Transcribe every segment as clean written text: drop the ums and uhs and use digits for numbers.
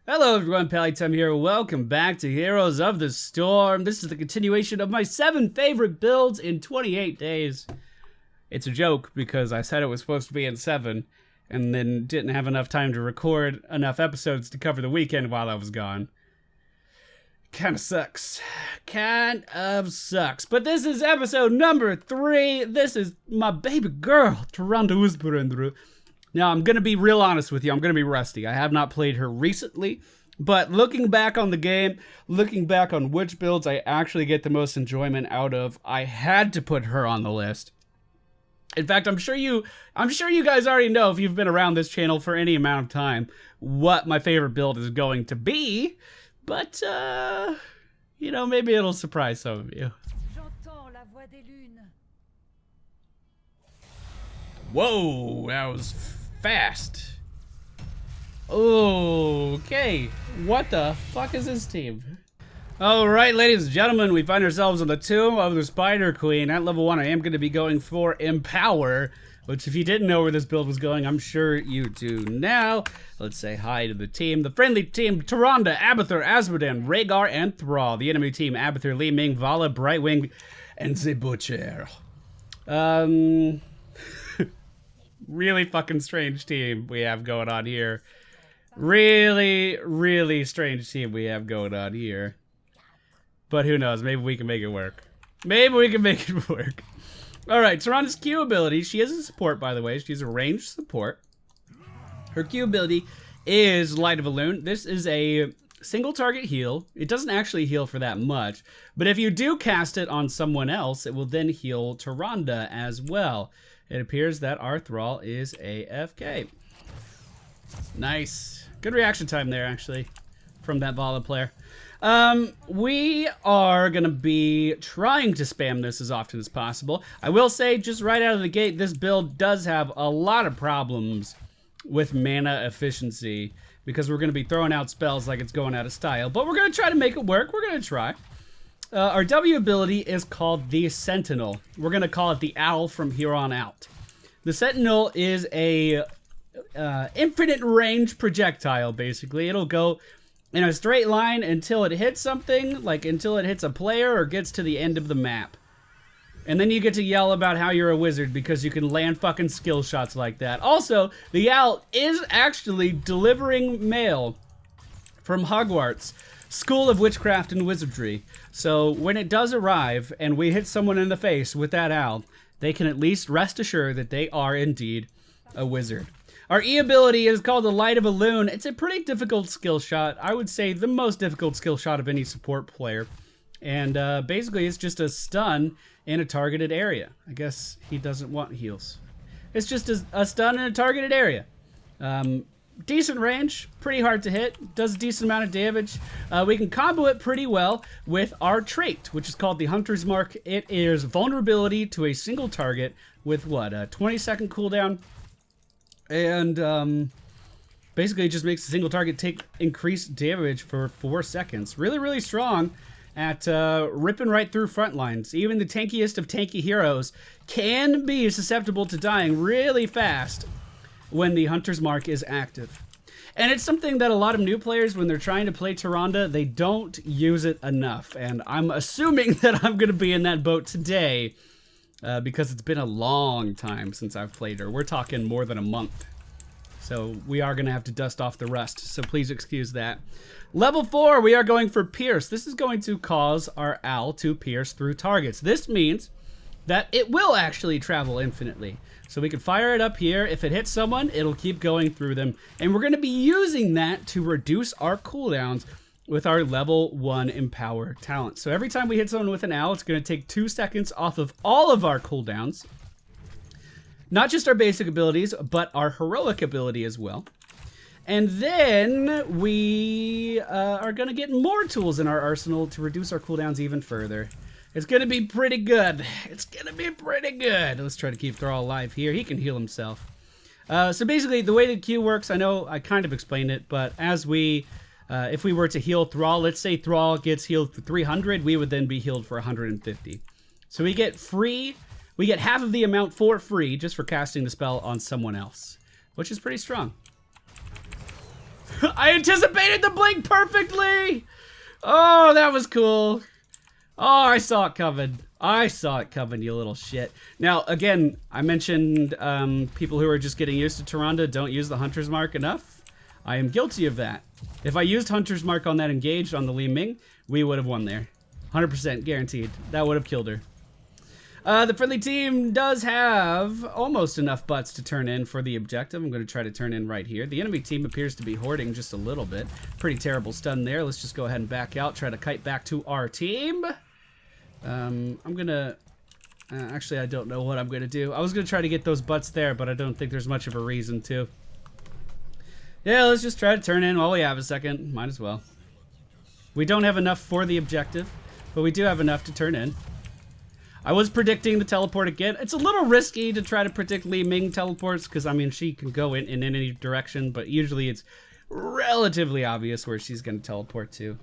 Hello everyone, MFPallytime here. Welcome back to Heroes of the Storm. This is the continuation of my 7 favorite builds in 28 days. It's a joke because I said it was supposed to be in 7 and then didn't have enough time to record enough episodes to cover the weekend while I was gone. Kind of sucks. Kind of sucks. But this is episode number 3. This is my baby girl, Tyrande Whisperer. Now, I'm going to be real honest with you. I'm going to be rusty. I have not played her recently, but looking back on the game, looking back on which builds I actually get the most enjoyment out of, I had to put her on the list. In fact, I'm sure you guys already know, if you've been around this channel for any amount of time, what my favorite build is going to be. But, you know, maybe it'll surprise some of you. Whoa, that was fast. Okay, what the fuck is this team? Alright, ladies and gentlemen, we find ourselves on the Tomb of the Spider Queen. At level 1, I am going to be going for Empower, which if you didn't know where this build was going, I'm sure you do now. Let's say hi to the team. The friendly team, Tyrande, Abathur, Azmodan, Rhaegar, and Thrall. The enemy team, Abathur, Li Ming, Vala, Brightwing, and the Butcher. Really fucking strange team we have going on here. Really strange team we have going on here. But who knows, maybe we can make it work. Maybe we can make it work. Alright, Tyrande's Q ability, she is a support by the way, she's a ranged support. Her Q ability is Light of a Loon. This is a single target heal. It doesn't actually heal for that much, but if you do cast it on someone else, it will then heal Tyrande as well. It appears that our Thrall is AFK. Nice. Good reaction time there, actually, from that Vala player. We are going to be trying to spam this as often as possible. I will say, just right out of the gate, this build does have a lot of problems with mana efficiency because we're going to be throwing out spells like it's going out of style. But we're going to try to make it work. We're going to try. Our W ability is called the Sentinel. We're going to call it the Owl from here on out. The Sentinel is a infinite range projectile, basically. It'll go in a straight line until it hits something, like until it hits a player or gets to the end of the map. And then you get to yell about how you're a wizard because you can land fucking skill shots like that. Also, the Owl is actually delivering mail from Hogwarts School of Witchcraft and Wizardry. So when it does arrive and we hit someone in the face with that owl, they can at least rest assured that they are indeed a wizard. Our E ability is called the Light of a Loon. It's a pretty difficult skill shot. I would say the most difficult skill shot of any support player. And basically it's just a stun in a targeted area. I guess he doesn't want heals. It's just a stun in a targeted area. Decent range, pretty hard to hit, does a decent amount of damage. We can combo it pretty well with our trait, which is called the Hunter's Mark. It is vulnerability to a single target with what, a 20-second cooldown? And basically it just makes a single target take increased damage for 4 seconds. Really strong at ripping right through front lines. Even the tankiest of tanky heroes can be susceptible to dying really fast when the Hunter's Mark is active. And it's something that a lot of new players, when they're trying to play Tyrande, they don't use it enough. And I'm assuming that I'm going to be in that boat today because it's been a long time since I've played her. We're talking more than a month. So we are going to have to dust off the rust. So please excuse that. Level 4, we are going for Pierce. This is going to cause our owl to pierce through targets. This means that it will actually travel infinitely. So we can fire it up here. If it hits someone, it'll keep going through them. And we're going to be using that to reduce our cooldowns with our level 1 Empower talent. So every time we hit someone with an owl, it's going to take 2 seconds off of all of our cooldowns. Not just our basic abilities, but our heroic ability as well. And then we are going to get more tools in our arsenal to reduce our cooldowns even further. It's going to be pretty good. It's going to be pretty good. Let's try to keep Thrall alive here. He can heal himself. So basically, the way the Q works, I know I kind of explained it, but as we, if we were to heal Thrall, let's say Thrall gets healed for 300, we would then be healed for 150. So we get half of the amount for free just for casting the spell on someone else, which is pretty strong. I anticipated the blink perfectly! Oh, that was cool. Oh, I saw it coming. I saw it coming, you little shit. Now, again, I mentioned people who are just getting used to Tyrande don't use the Hunter's Mark enough. I am guilty of that. If I used Hunter's Mark on that engaged on the Li Ming, we would have won there. 100% guaranteed. That would have killed her. The friendly team does have almost enough butts to turn in for the objective. I'm going to try to turn in right here. The enemy team appears to be hoarding just a little bit. Pretty terrible stun there. Let's just go ahead and back out. Try to kite back to our team. I'm going to... actually, I don't know what I'm going to do. I was going to try to get those butts there, but I don't think there's much of a reason to. Yeah, let's just try to turn in while we have a second. Might as well. We don't have enough for the objective, but we do have enough to turn in. I was predicting the teleport again. It's a little risky to try to predict Li Ming teleports because, I mean, she can go in any direction, but usually it's relatively obvious where she's going to teleport to.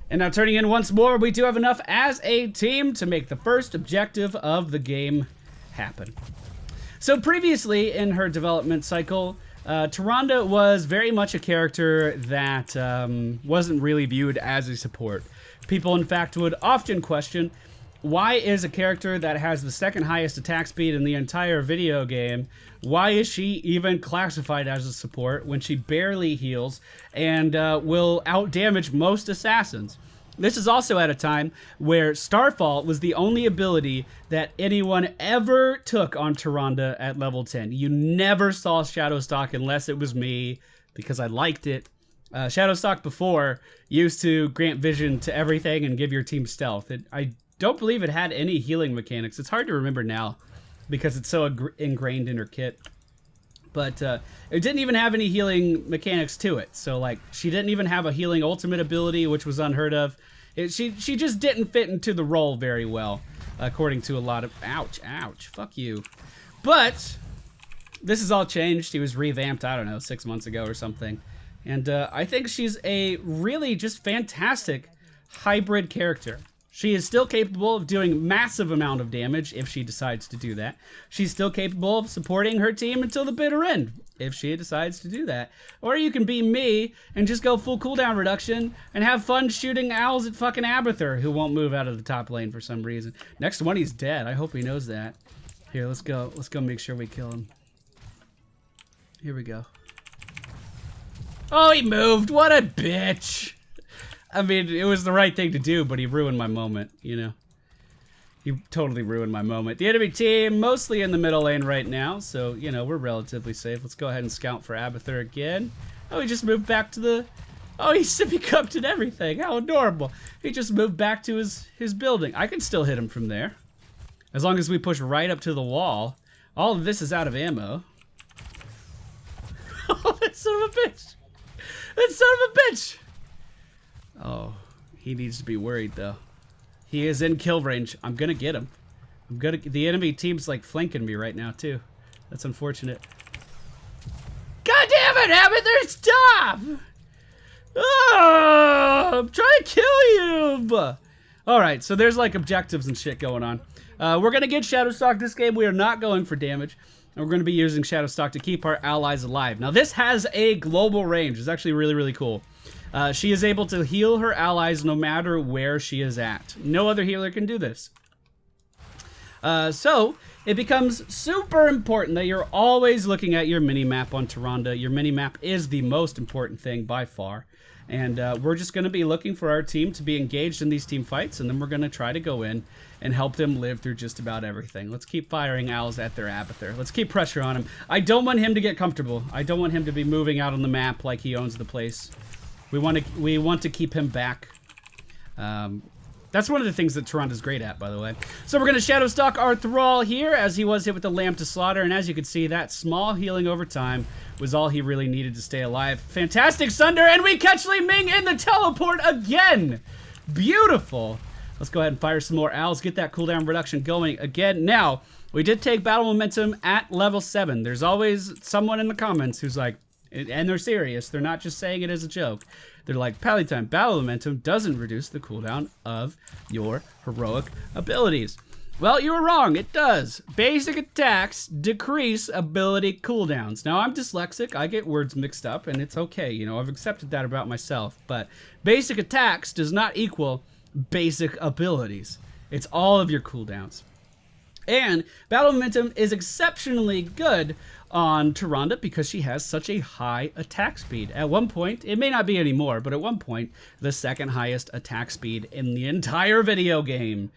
And now turning in once more, we do have enough as a team to make the first objective of the game happen. So previously in her development cycle, Tyrande was very much a character that wasn't really viewed as a support. People, in fact, would often question, why is a character that has the second highest attack speed in the entire video game, why is she even classified as a support when she barely heals and will outdamage most assassins? This is also at a time where Starfall was the only ability that anyone ever took on Tyrande at level 10. You never saw Shadowstalk unless it was me, because I liked it. Shadowstalk before used to grant vision to everything and give your team stealth. I don't believe it had any healing mechanics. It's hard to remember now because it's so ingrained in her kit. But it didn't even have any healing mechanics to it. So, like, she didn't even have a healing ultimate ability, which was unheard of. She just didn't fit into the role very well, according to a lot of... Ouch, ouch, fuck you. But this has all changed. She was revamped, I don't know, 6 months ago or something. And I think she's a really just fantastic hybrid character. She is still capable of doing massive amount of damage if she decides to do that. She's still capable of supporting her team until the bitter end if she decides to do that. Or you can be me and just go full cooldown reduction and have fun shooting owls at fucking Abathur, who won't move out of the top lane for some reason. Next one, he's dead. I hope he knows that. Here, let's go. Let's go make sure we kill him. Here we go. Oh, he moved. What a bitch. I mean, it was the right thing to do, but he ruined my moment, you know? He totally ruined my moment. The enemy team, mostly in the middle lane right now, so, you know, we're relatively safe. Let's go ahead and scout for Abathur again. Oh, he just moved back to the... Oh, he sippy cupped and everything. How adorable. He just moved back to his building. I can still hit him from there. As long as we push right up to the wall. All of this is out of ammo. Oh, that son of a bitch. That son of a bitch. Oh, he needs to be worried though. He is in kill range. I'm gonna get him. The enemy team's like flanking me right now too. That's unfortunate. God damn it, Abathur, stop! Oh, I'm trying to kill you. All right, so there's like objectives and shit going on. We're gonna get Shadowstalk this game. We are not going for damage. And we're gonna be using Shadowstalk to keep our allies alive. Now this has a global range. It's actually really, really cool. She is able to heal her allies no matter where she is at. No other healer can do this. So it becomes super important that you're always looking at your mini-map on Tyrande. Your mini-map is the most important thing by far. And we're just going to be looking for our team to be engaged in these team fights, and then we're going to try to go in and help them live through just about everything. Let's keep firing owls at their Abathur. Let's keep pressure on him. I don't want him to get comfortable. I don't want him to be moving out on the map like he owns the place. We want to keep him back. That's one of the things that Tyrande's great at, by the way. So we're going to Shadowstalk our Thrall here, as he was hit with the Lamb to Slaughter, and as you can see, that small healing over time was all he really needed to stay alive. Fantastic Sunder, and we catch Li Ming in the teleport again! Beautiful! Let's go ahead and fire some more owls, get that cooldown reduction going again. Now, we did take battle momentum at level 7. There's always someone in the comments who's like, and they're serious, they're not just saying it as a joke. They're like, Pallytime, battle momentum doesn't reduce the cooldown of your heroic abilities. Well, you were wrong. It does. Basic attacks decrease ability cooldowns. Now, I'm dyslexic. I get words mixed up, and it's okay. You know, I've accepted that about myself. But basic attacks does not equal basic abilities. It's all of your cooldowns. And battle momentum is exceptionally good on Tyrande because she has such a high attack speed. At one point, it may not be anymore, but at one point, the second highest attack speed in the entire video game.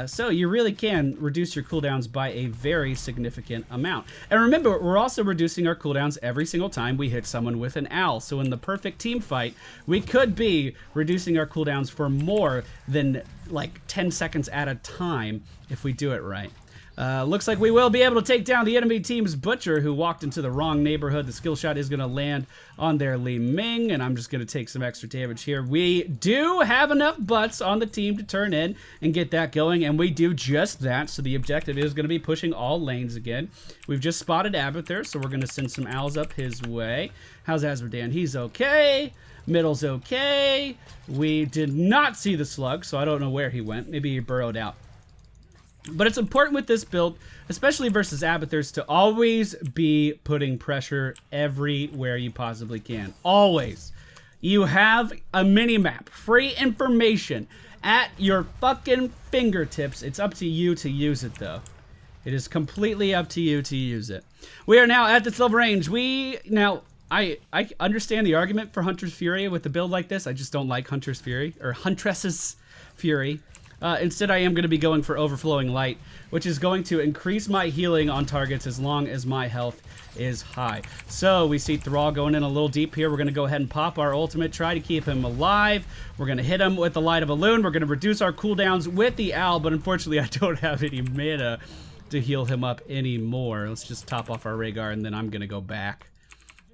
So you really can reduce your cooldowns by a very significant amount. And remember, we're also reducing our cooldowns every single time we hit someone with an owl. So in the perfect team fight, we could be reducing our cooldowns for more than like 10 seconds at a time if we do it right. Looks like we will be able to take down the enemy team's Butcher, who walked into the wrong neighborhood. The skill shot is going to land on their Li Ming, and I'm just going to take some extra damage here. We do have enough butts on the team to turn in and get that going, and we do just that. So the objective is going to be pushing all lanes again. We've just spotted Abathur, so we're going to send some owls up his way. How's Azmodan? He's okay. Middle's okay. We did not see the slug, so I don't know where he went. Maybe he burrowed out. But it's important with this build, especially versus Abathurs, to always be putting pressure everywhere you possibly can. Always. You have a mini-map, free information at your fucking fingertips. It's up to you to use it, though. It is completely up to you to use it. We are now at this level range. I understand the argument for Hunter's Fury with a build like this. I just don't like Hunter's Fury, or Huntress's Fury. Instead, I am going to be going for Overflowing Light, which is going to increase my healing on targets as long as my health is high. So we see Thrall going in a little deep here. We're going to go ahead and pop our ultimate, try to keep him alive. We're going to hit him with the Light of a Loon. We're going to reduce our cooldowns with the Owl, but unfortunately, I don't have any mana to heal him up anymore. Let's just top off our Rhaegar, and then I'm going to go back.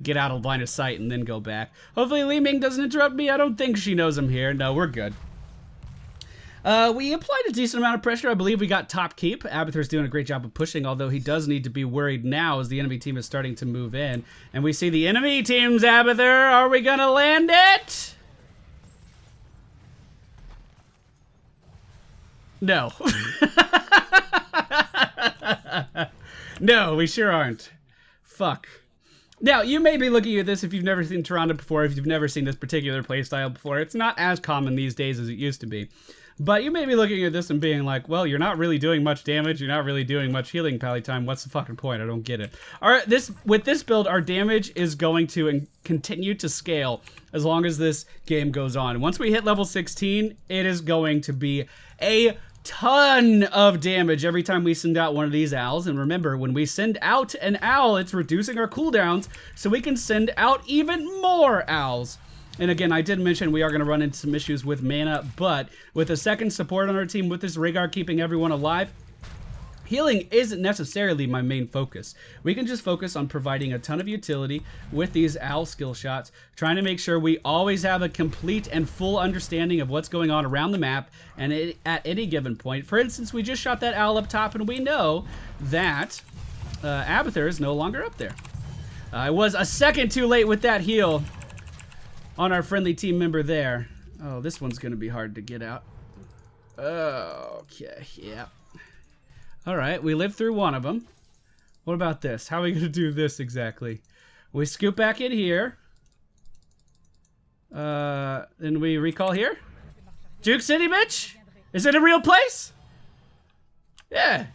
Get out of line of sight, and then go back. Hopefully, Li Ming doesn't interrupt me. I don't think she knows I'm here. No, we're good. We applied a decent amount of pressure. I believe we got top keep. Abathur's doing a great job of pushing, although he does need to be worried now as the enemy team is starting to move in. And we see the enemy team's Abathur. Are we going to land it? No. No, we sure aren't. Fuck. Now, you may be looking at this if you've never seen Tyrande before, if you've never seen this particular playstyle before. It's not as common these days as it used to be. But you may be looking at this and being like, well, you're not really doing much damage. You're not really doing much healing, Pallytime. What's the fucking point? I don't get it. With this build, our damage is going to continue to scale as long as this game goes on. Once we hit level 16, it is going to be a ton of damage every time we send out one of these owls. And remember, when we send out an owl, it's reducing our cooldowns so we can send out even more owls. And again, I did mention we are going to run into some issues with mana, but with a second support on our team, with this Rhaegar keeping everyone alive, healing isn't necessarily my main focus. We can just focus on providing a ton of utility with these owl skill shots, trying to make sure we always have a complete and full understanding of what's going on around the map and at any given point. For instance, we just shot that owl up top and we know that Abathur is no longer up there. I was a second too late with that heal on our friendly team member there. Oh, this one's going to be hard to get out. Okay, yeah. All right, we lived through one of them. What about this? How are we going to do this exactly? We scoop back in here. Then we recall here. Juke City, bitch? Is it a real place? Yeah.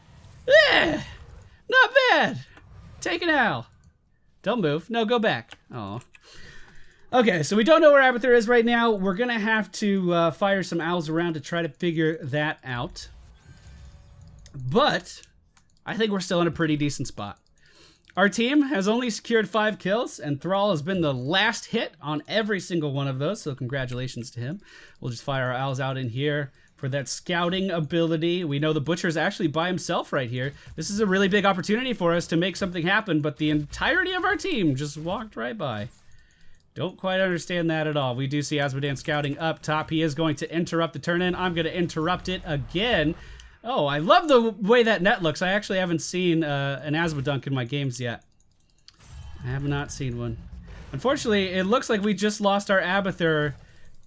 Yeah. Not bad. Take an owl. Don't move. No, go back. Oh. Okay, so we don't know where Abathur is right now. We're going to have to fire some owls around to try to figure that out. But I think we're still in a pretty decent spot. Our team has only secured 5 kills, and Thrall has been the last hit on every single one of those, so congratulations to him. We'll just fire our owls out in here for that scouting ability. We know the Butcher's actually by himself right here. This is a really big opportunity for us to make something happen, but the entirety of our team just walked right by. Don't quite understand that at all. We do see Azmodan scouting up top. He is going to interrupt the turn-in. I'm going to interrupt it again. Oh, I love the way that net looks. I actually haven't seen an Azmodunk in my games yet. I have not seen one. Unfortunately, it looks like we just lost our Abathur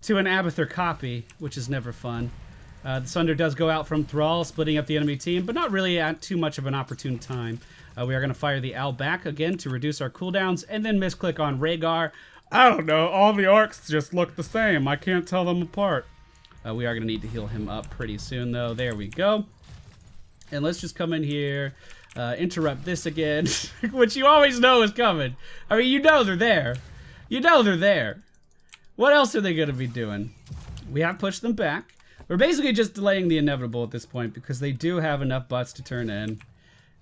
to an Abathur copy, which is never fun. The Sunder does go out from Thrall, splitting up the enemy team, but not really at too much of an opportune time. We are going to fire the Owl back again to reduce our cooldowns, and then misclick on Rhaegar. I don't know, all the orcs just look the same. I can't tell them apart. We are going to need to heal him up pretty soon, though. There we go. And let's just come in here, interrupt this again, which you always know is coming. I mean, you know they're there. You know they're there. What else are they going to be doing? We have pushed them back. We're basically just delaying the inevitable at this point because they do have enough butts to turn in.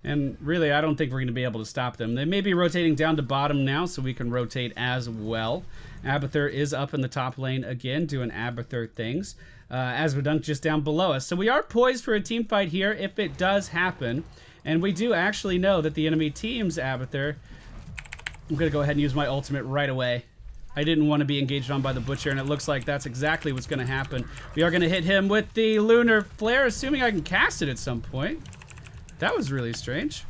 And really, I don't think we're going to be able to stop them. They may be rotating down to bottom now, so we can rotate as well. Abathur is up in the top lane again, doing Abathur things. Asmodunk just down below us. So we are poised for a team fight here if it does happen. And we do actually know that the enemy team's Abathur. I'm going to go ahead and use my ultimate right away. I didn't want to be engaged on by the Butcher, and it looks like that's exactly what's going to happen. We are going to hit him with the Lunar Flare, assuming I can cast it at some point. That was really strange.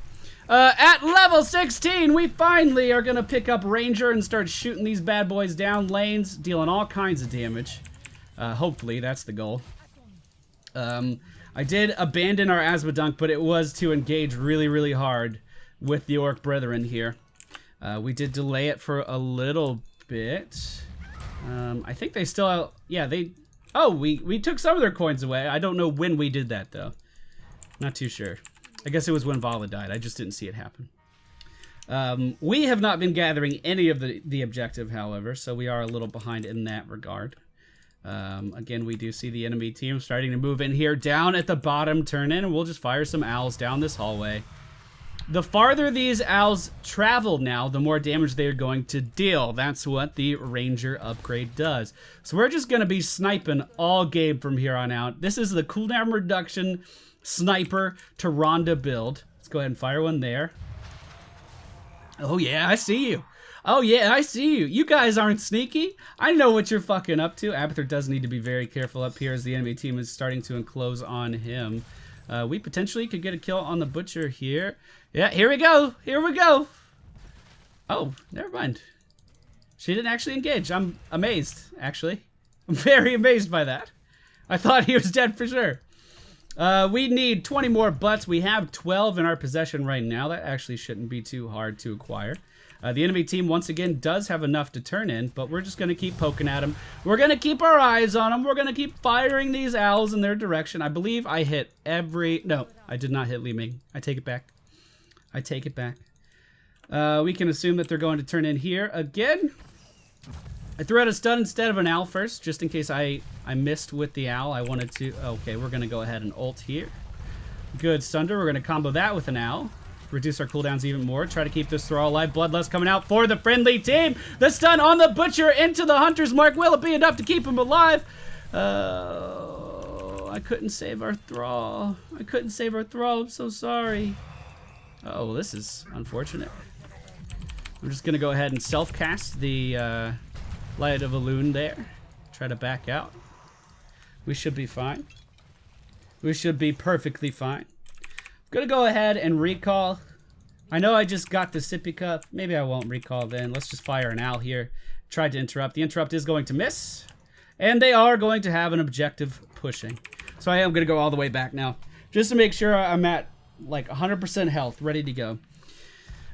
At level 16, we finally are going to pick up Ranger and start shooting these bad boys down lanes, dealing all kinds of damage. Hopefully, that's the goal. I did abandon our Asmodunk, but it was to engage really, really hard with the Orc Brethren here. We did delay it for a little bit. I think they still... Yeah, they... Oh, we took some of their coins away. I don't know when we did that, though. Not too sure. I guess it was when Vala died. I just didn't see it happen. We have not been gathering any of the objective, however, so we are a little behind in that regard. Again, we do see the enemy team starting to move in here down at the bottom, turn in, and we'll just fire some owls down this hallway. The farther these owls travel now, the more damage they are going to deal. That's what the Ranger upgrade does. So we're just going to be sniping all game from here on out. This is the cooldown reduction sniper Tyrande build. Let's go ahead and fire one there. Oh yeah, I see you. Oh yeah, I see you. You guys aren't sneaky. I know what you're fucking up to. Abathur does need to be very careful up here as the enemy team is starting to enclose on him. We potentially could get a kill on the Butcher here. Yeah, here we go. Here we go. Oh, never mind. She didn't actually engage. I'm amazed, actually. I'm very amazed by that. I thought he was dead for sure. We need 20 more butts. We have 12 in our possession right now. That actually shouldn't be too hard to acquire. The enemy team, once again, does have enough to turn in, but we're just going to keep poking at them. We're going to keep our eyes on them. We're going to keep firing these owls in their direction. I believe I hit every... No, I did not hit Li Ming. I take it back. I take it back. We can assume that they're going to turn in here again. I threw out a stun instead of an owl first, just in case I missed with the owl. I wanted to... Okay, we're going to go ahead and ult here. Good Sunder. We're going to combo that with an owl. Reduce our cooldowns even more. Try to keep this Thrall alive. Bloodlust coming out for the friendly team. The stun on the Butcher into the Hunter's Mark. Will it be enough to keep him alive? I couldn't save our Thrall. I couldn't save our Thrall. I'm so sorry. Oh, well, this is unfortunate. I'm just going to go ahead and self-cast the Light of Elune there. Try to back out. We should be fine. We should be perfectly fine. Gonna go ahead and recall. I know I just got the sippy cup. Maybe I won't recall then. Let's just fire an owl here. Tried to interrupt. The interrupt is going to miss. And they are going to have an objective pushing. So I am gonna go all the way back now. Just to make sure I'm at like 100% health, ready to go.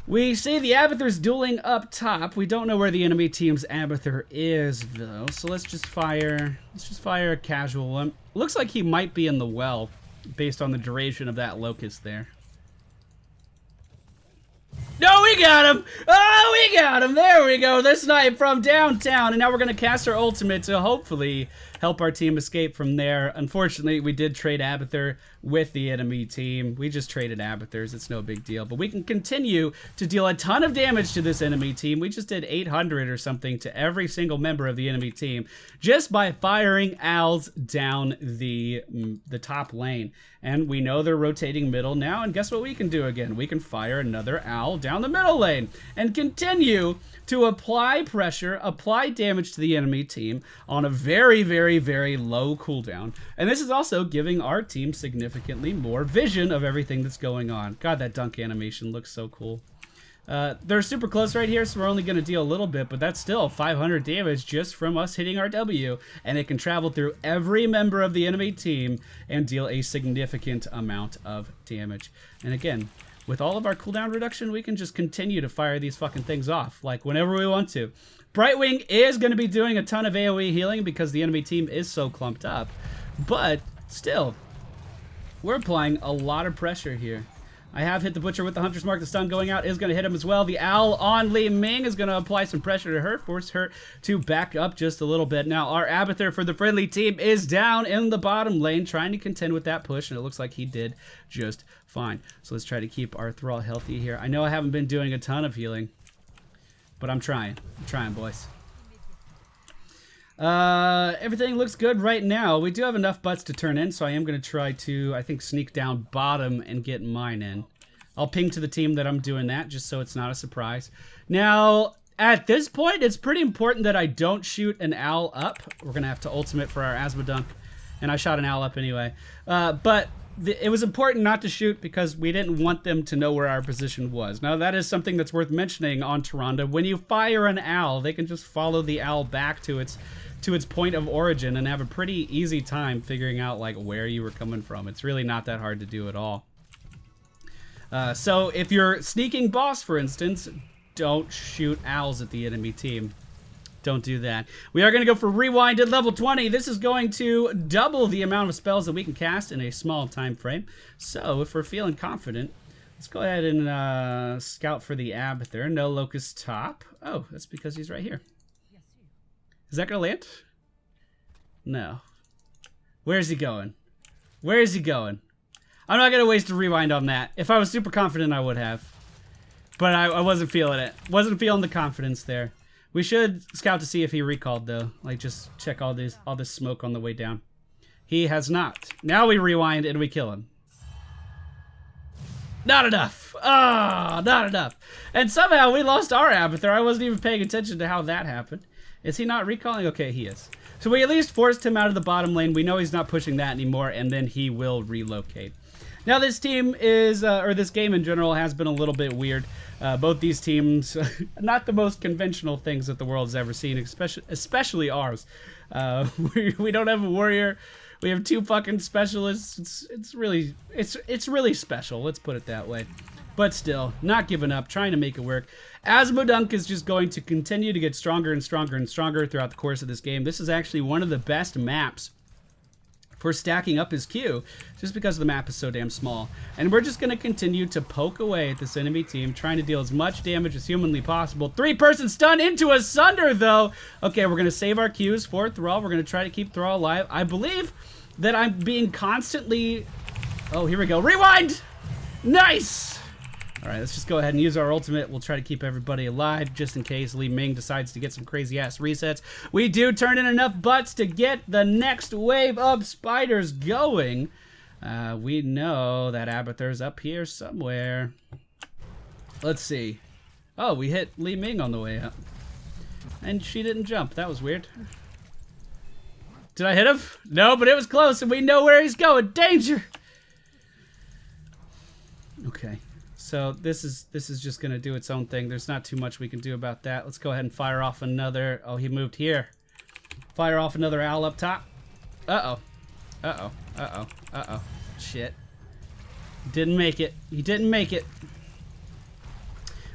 We see the Abathur's dueling up top. We don't know where the enemy team's Abathur is though. So let's just fire a casual one. Looks like he might be in the well, based on the duration of that locust there. No, we got him! Oh, we got him! There we go, the snipe from downtown. And now we're going to cast our ultimate to hopefully help our team escape from there. Unfortunately, we did trade Abathur with the enemy team. We just traded Abathurs. It's no big deal. But we can continue to deal a ton of damage to this enemy team. We just did 800 or something to every single member of the enemy team just by firing owls down the top lane. And we know they're rotating middle now. And guess what we can do again? We can fire another owl down the middle lane and continue to apply pressure, apply damage to the enemy team on a very, very, very low cooldown. And this is also giving our team significantly more vision of everything that's going on. God, that dunk animation looks so cool. They're super close right here, so we're only going to deal a little bit, but that's still 500 damage just from us hitting our W, and it can travel through every member of the enemy team and deal a significant amount of damage. And again, with all of our cooldown reduction, we can just continue to fire these fucking things off, like whenever we want to. Brightwing is going to be doing a ton of AoE healing because the enemy team is so clumped up, but still, we're applying a lot of pressure here. I have hit the Butcher with the Hunter's Mark. The stun going out is going to hit him as well. The Owl on Li Ming is going to apply some pressure to her, force her to back up just a little bit. Now, our Abathur for the friendly team is down in the bottom lane, trying to contend with that push, and it looks like he did just fine. So let's try to keep our Thrall healthy here. I know I haven't been doing a ton of healing, but I'm trying. I'm trying, boys. Everything looks good right now. We do have enough butts to turn in, so I am going to try to, I think, sneak down bottom and get mine in. I'll ping to the team that I'm doing that, just so it's not a surprise. Now, at this point, it's pretty important that I don't shoot an owl up. We're going to have to ultimate for our Asma dunk, and I shot an owl up anyway. But it was important not to shoot because we didn't want them to know where our position was. Now, that is something that's worth mentioning on Tyrande. When you fire an owl, they can just follow the owl back to its point of origin and have a pretty easy time figuring out like where you were coming from. It's really not that hard to do at all. So if you're sneaking boss, for instance, don't shoot owls at the enemy team. Don't do that. We are going to go for Rewind at level 20. This is going to double the amount of spells that we can cast in a small time frame. So if we're feeling confident, let's go ahead and scout for the Abathur. No locust top. Oh, that's because he's right here. Is that going to land? No. Where's he going? Where is he going? I'm not going to waste a rewind on that. If I was super confident, I would have. But I wasn't feeling it. Wasn't feeling the confidence there. We should scout to see if he recalled, though. Like, just check all this smoke on the way down. He has not. Now we rewind and we kill him. Not enough. Ah, not enough. And somehow we lost our Abathur. I wasn't even paying attention to how that happened. Is he not recalling? Okay, he is. So we at least forced him out of the bottom lane. We know he's not pushing that anymore, and then he will relocate. Now this team is, or this game in general, has been a little bit weird. Both these teams, not the most conventional things that the world has ever seen, especially ours. We don't have a warrior. We have two fucking specialists. It's really special. Let's put it that way. But still, not giving up, trying to make it work. Asma Dunk is just going to continue to get stronger and stronger and stronger throughout the course of this game. This is actually one of the best maps for stacking up his Q, just because the map is so damn small. And we're just going to continue to poke away at this enemy team, trying to deal as much damage as humanly possible. 3-person stun into a Sunder, though. Okay, we're going to save our Qs for Thrall. We're going to try to keep Thrall alive. I believe that I'm being constantly... Oh, here we go. Rewind! Nice! All right, let's just go ahead and use our ultimate. We'll try to keep everybody alive just in case Li Ming decides to get some crazy-ass resets. We do turn in enough butts to get the next wave of spiders going. We know that Abathur's up here somewhere. Let's see. Oh, we hit Li Ming on the way up. And she didn't jump. That was weird. Did I hit him? No, but it was close, and we know where he's going. Danger! Okay. So this is just gonna do its own thing. There's not too much we can do about that. Let's go ahead and fire off another. Oh, he moved here. Fire off another owl up top. Uh-oh. Uh-oh. Uh-oh. Uh-oh. Shit. Didn't make it. He didn't make it.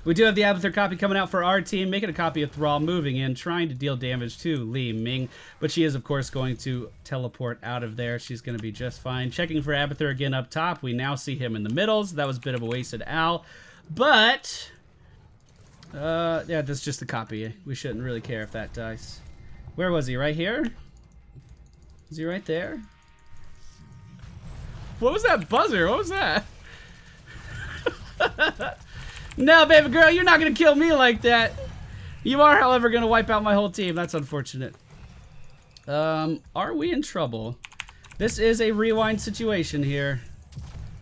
We do have the Abathur copy coming out for our team, making a copy of Thrall, moving in, trying to deal damage to Li Ming, but she is, of course, going to teleport out of there. She's going to be just fine. Checking for Abathur again up top. We now see him in the middles. That was a bit of a wasted owl, but yeah, that's just a copy. We shouldn't really care if that dies. Where was he? Right here? Is he right there? What was that buzzer? What was that? No, baby girl, you're not going to kill me like that. You are, however, going to wipe out my whole team. That's unfortunate. Are we in trouble? This is a rewind situation here.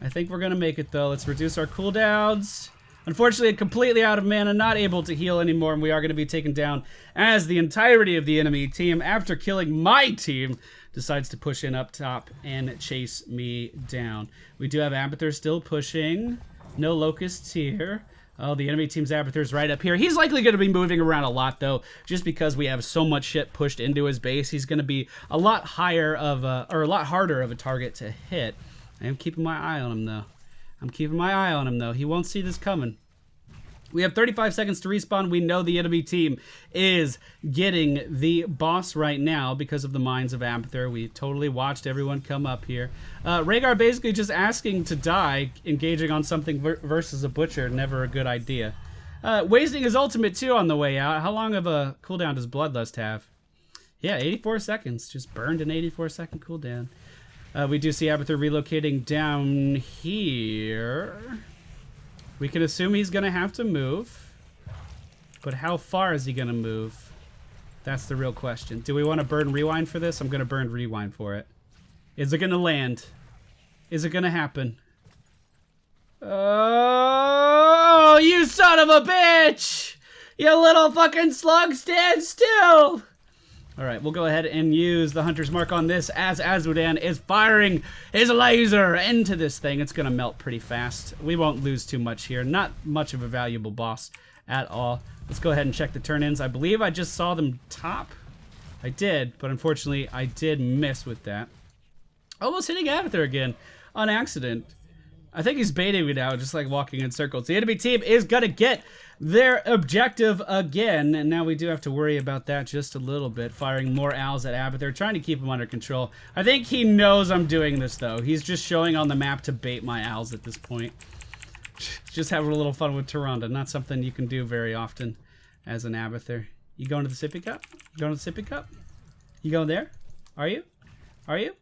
I think we're going to make it, though. Let's reduce our cooldowns. Unfortunately, completely out of mana, not able to heal anymore, and we are going to be taken down as the entirety of the enemy team, after killing my team, decides to push in up top and chase me down. We do have Abathur still pushing. No locusts here. Oh, the enemy team's Abathur's right up here. He's likely going to be moving around a lot, though, just because we have so much shit pushed into his base. He's going to be a lot higher of or a lot harder of a target to hit. I am keeping my eye on him, though. He won't see this coming. We have 35 seconds to respawn. We know the enemy team is getting the boss right now because of the mines of Abathur. We totally watched everyone come up here. Rhaegar basically just asking to die, engaging on something versus a butcher. Never a good idea. Wasting his ultimate too on the way out. How long of a cooldown does Bloodlust have? Yeah, 84 seconds. Just burned an 84-second cooldown. We do see Abathur relocating down here. We can assume he's going to have to move. But how far is he going to move? That's the real question. Do we want to burn rewind for this? I'm going to burn rewind for it. Is it going to land? Is it going to happen? Oh, you son of a bitch! You little fucking slug, stand still! Alright, we'll go ahead and use the Hunter's Mark on this as Azmodan is firing his laser into this thing. It's going to melt pretty fast. We won't lose too much here. Not much of a valuable boss at all. Let's go ahead and check the turn-ins. I believe I just saw them top. I did, but unfortunately I did miss with that. Almost hitting Abathur again on accident. I think he's baiting me now, just like walking in circles. The enemy team is going to get their objective again, and now we do have to worry about that just a little bit. Firing more owls at Abathur, trying to keep him under control. I think he knows I'm doing this, though. He's just showing on the map to bait my owls at this point. Just having a little fun with Tyrande. Not something you can do very often as an Abathur. You going to the sippy cup? You going to the sippy cup? You going there? Are you? Are you?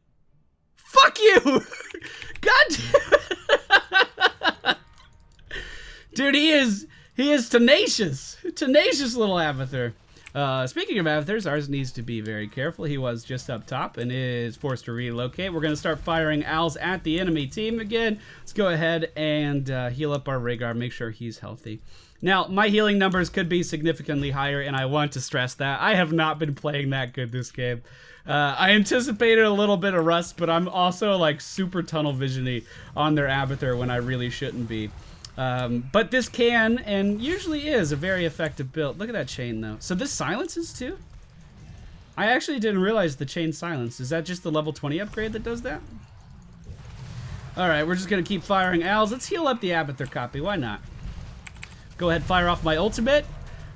Fuck you! God damn it! Dude, he is tenacious. Tenacious little Abathur. Speaking of Abathurs, ours needs to be very careful. He was just up top and is forced to relocate. We're going to start firing owls at the enemy team again. Let's go ahead and heal up our Rhaegar, make sure he's healthy. Now, my healing numbers could be significantly higher, and I want to stress that. I have not been playing that good this game. I anticipated a little bit of rust, but I'm also like super tunnel vision-y on their Abathur when I really shouldn't be. But this can, and usually is, a very effective build. Look at that chain, though. So this silences, too? I actually didn't realize the chain silenced. Is that just the level 20 upgrade that does that? Alright, we're just going to keep firing owls. Let's heal up the Abathur copy. Why not? Go ahead, fire off my ultimate.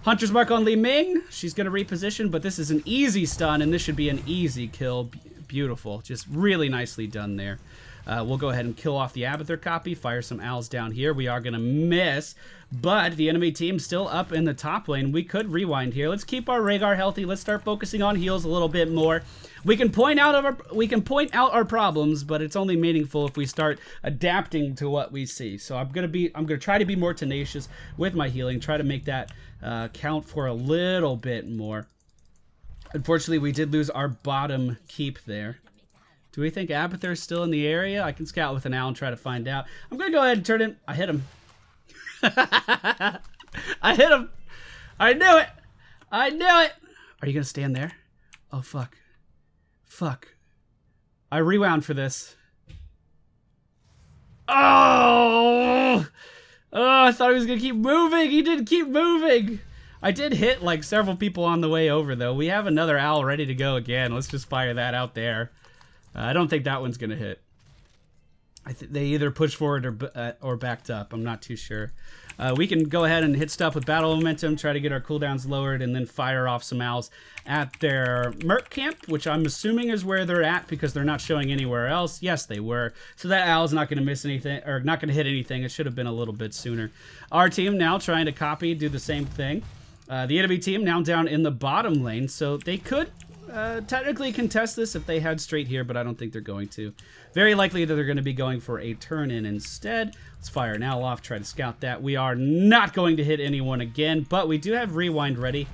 Hunter's Mark on Li Ming. She's going to reposition, but this is an easy stun, and this should be an easy kill. Beautiful. Just really nicely done there. We'll go ahead and kill off the Abathur copy, fire some owls down here. We are going to miss, but the enemy team's still up in the top lane. We could rewind here. Let's keep our Rhaegar healthy. Let's start focusing on heals a little bit more. We can point out our problems, but it's only meaningful if we start adapting to what we see. So I'm gonna try to be more tenacious with my healing, try to make that count for a little bit more. Unfortunately, we did lose our bottom keep there. Do we think Abathur is still in the area? I can scout with an owl and try to find out. I'm going to go ahead and turn in. I hit him. I hit him. I knew it. I knew it. Are you going to stand there? Oh, fuck. Fuck. I rewound for this. Oh! Oh, I thought he was going to keep moving. He didn't keep moving. I did hit like several people on the way over, though. We have another owl ready to go again. Let's just fire that out there. I don't think that one's going to hit. They either pushed forward or backed up. I'm not too sure. We can go ahead and hit stuff with battle momentum, try to get our cooldowns lowered, and then fire off some owls at their merc camp, which I'm assuming is where they're at because they're not showing anywhere else. Yes, they were. So that owl's not going to miss anything, or not going to hit anything. It should have been a little bit sooner. Our team now trying to do the same thing. The enemy team now down in the bottom lane, so they could technically contest this if they head straight here, but I don't think they're going to. Very likely that they're going to be going for a turn-in instead. Let's fire an owl off, try to scout that. We are not going to hit anyone again, but we do have rewind ready.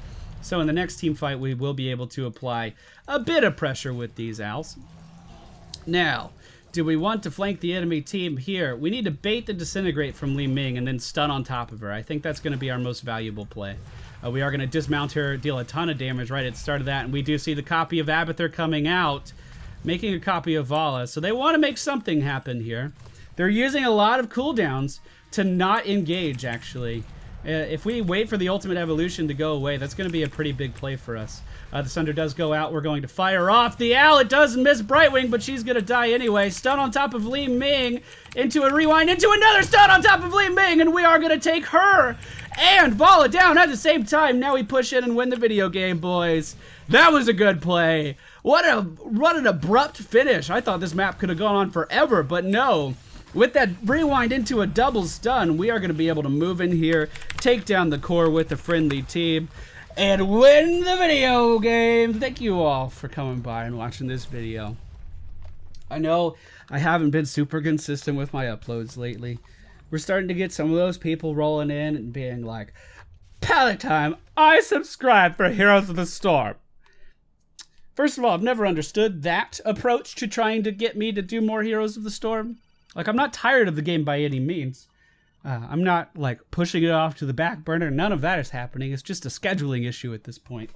So in the next team fight, we will be able to apply a bit of pressure with these owls. Now, do we want to flank the enemy team here? We need to bait the disintegrate from Li Ming and then stun on top of her. I think that's going to be our most valuable play. We are going to dismount her, deal a ton of damage right at the start of that, and we do see the copy of Abathur coming out, making a copy of Vala. So they want to make something happen here. They're using a lot of cooldowns to not engage, actually. If we wait for the ultimate evolution to go away, that's going to be a pretty big play for us. The Sunder does go out. We're going to fire off the owl. It does miss Brightwing, but she's going to die anyway. Stun on top of Li Ming, into a rewind, into another stun on top of Li Ming, and we are going to take her and ball it down at the same time. Now we push in and win the video game, boys. That was a good play. What an abrupt finish. I thought this map could have gone on forever, but no. With that rewind into a double stun, we are going to be able to move in here, take down the core with the friendly team, and win the video game. Thank you all for coming by and watching this video. I know I haven't been super consistent with my uploads lately. We're starting to get some of those people rolling in and being like, "Pallytime, I subscribe for Heroes of the Storm." First of all, I've never understood that approach to trying to get me to do more Heroes of the Storm. Like, I'm not tired of the game by any means. I'm not, like, pushing it off to the back burner. None of that is happening. It's just a scheduling issue at this point.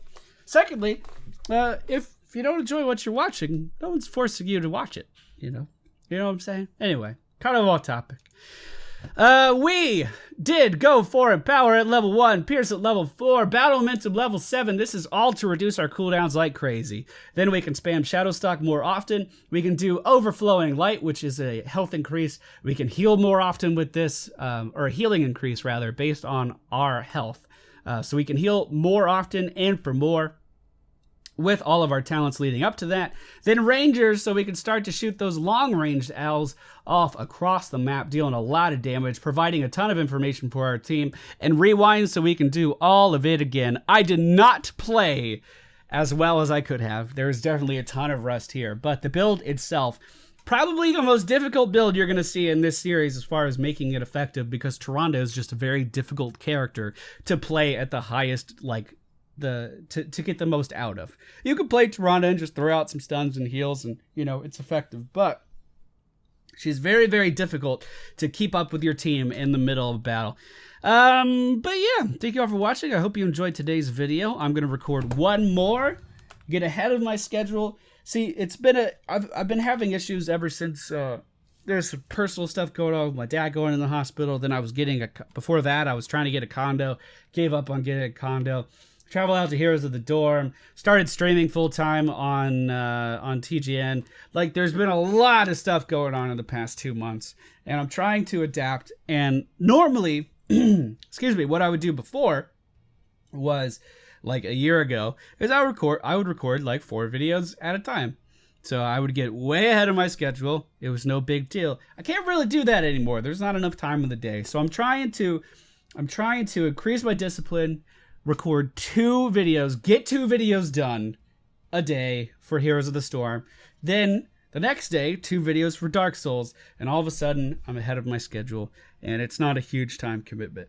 Secondly, if you don't enjoy what you're watching, no one's forcing you to watch it, you know? You know what I'm saying? Anyway, kind of off topic. We did go for Empower at level 1, Pierce at level 4, Battle Momentum level 7. This is all to reduce our cooldowns like crazy. Then we can spam Shadow Stalk more often. We can do Overflowing Light, which is a health increase. We can heal more often with this, or a healing increase rather, based on our health. So we can heal more often and for more with all of our talents leading up to that. Then Rangers, so we can start to shoot those long-ranged owls off across the map, dealing a lot of damage, providing a ton of information for our team. And Rewind, so we can do all of it again. I did not play as well as I could have. There's definitely a ton of rust here, but the build itself, probably the most difficult build you're going to see in this series as far as making it effective, because Tyrande is just a very difficult character to play at the highest, like, to get the most out of. You could play Tyrande and just throw out some stuns and heals and, you know, it's effective, but she's very, very difficult to keep up with your team in the middle of battle. But yeah, thank you all for watching. I hope you enjoyed today's video. I'm going to record one more, get ahead of my schedule. See, it's been I've been having issues ever since, there's some personal stuff going on with my dad going in the hospital. Then I was before that, I was trying to get a condo, gave up on getting a condo. Travel out to Heroes of the Dorm, started streaming full-time on TGN. Like, there's been a lot of stuff going on in the past 2 months, and I'm trying to adapt. And normally, excuse me, what I would do before was, like a year ago, is I would record like 4 videos at a time. So I would get way ahead of my schedule. It was no big deal. I can't really do that anymore. There's not enough time in the day. So I'm trying to increase my discipline, record 2 videos, get 2 videos done a day for Heroes of the Storm. Then the next day, 2 videos for Dark Souls. And all of a sudden, I'm ahead of my schedule. And it's not a huge time commitment.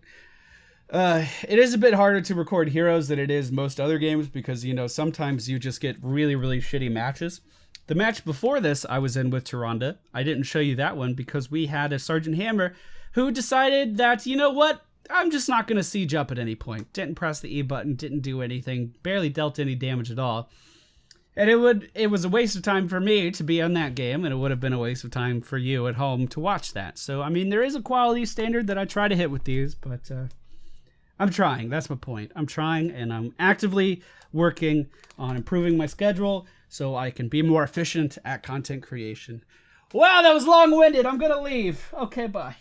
It is a bit harder to record Heroes than it is most other games because, you know, sometimes you just get really, really shitty matches. The match before this I was in with Tyrande. I didn't show you that one because we had a Sergeant Hammer who decided that, you know what? I'm just not going to siege up at any point. Didn't press the E button, didn't do anything, barely dealt any damage at all. And it was a waste of time for me to be in that game, and it would have been a waste of time for you at home to watch that. So, I mean, there is a quality standard that I try to hit with these, but I'm trying. That's my point. I'm trying, and I'm actively working on improving my schedule so I can be more efficient at content creation. Wow, that was long-winded. I'm going to leave. Okay, bye.